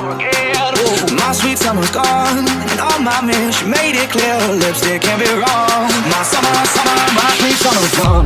over again. Ooh, my sweet summer's gone, and on my man, she made it clear, lipstick can't be wrong. My summer, my sweet summer's gone.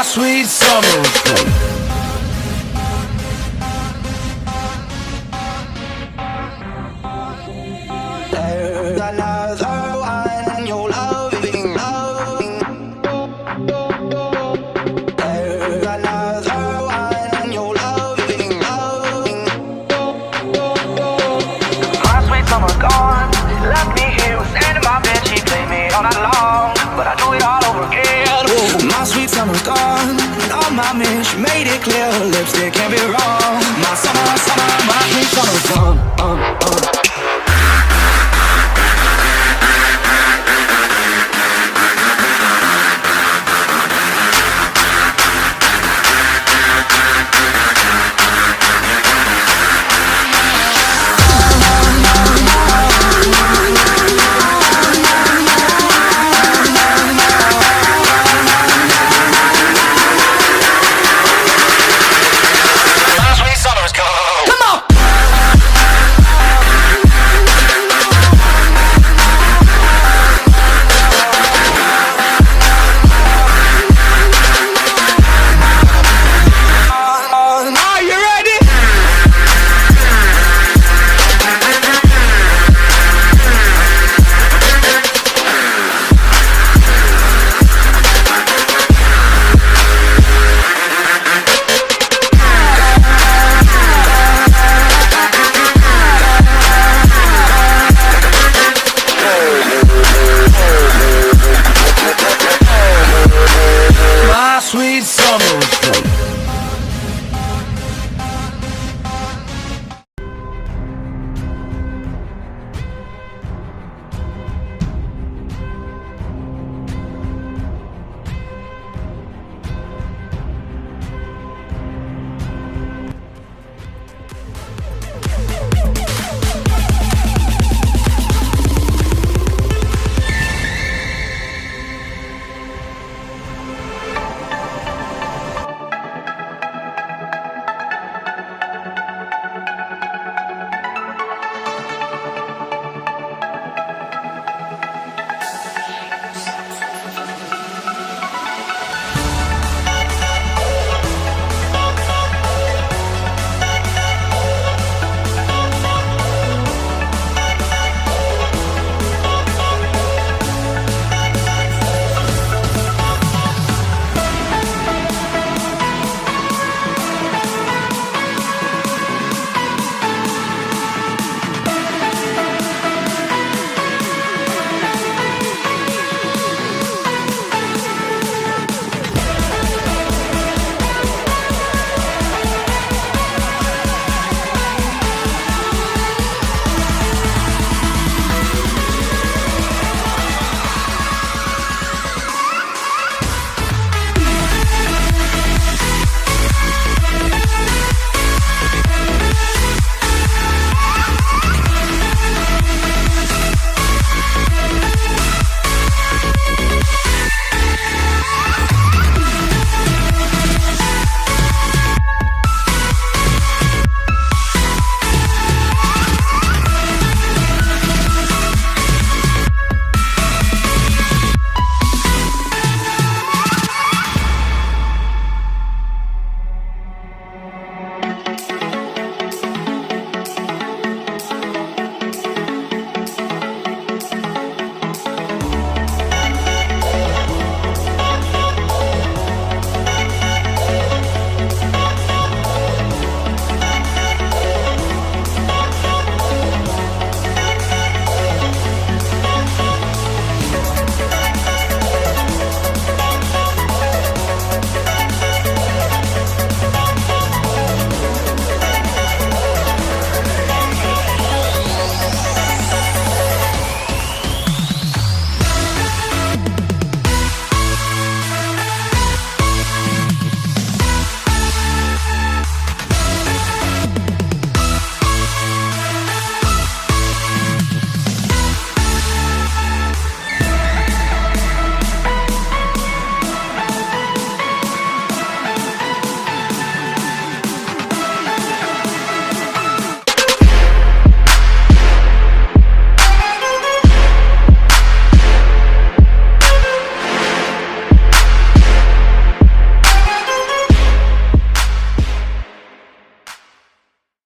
Sweet summer. There's another one you're loving. There's another one you're loving. My sweet summer gone. She left me here, was standing in my bed. She played me all night long, but I do it all over again. Ooh, my sweet summer's gone, and on my man, she made it clear, lipstick can't be wrong. My summer, my sweet summer's gone.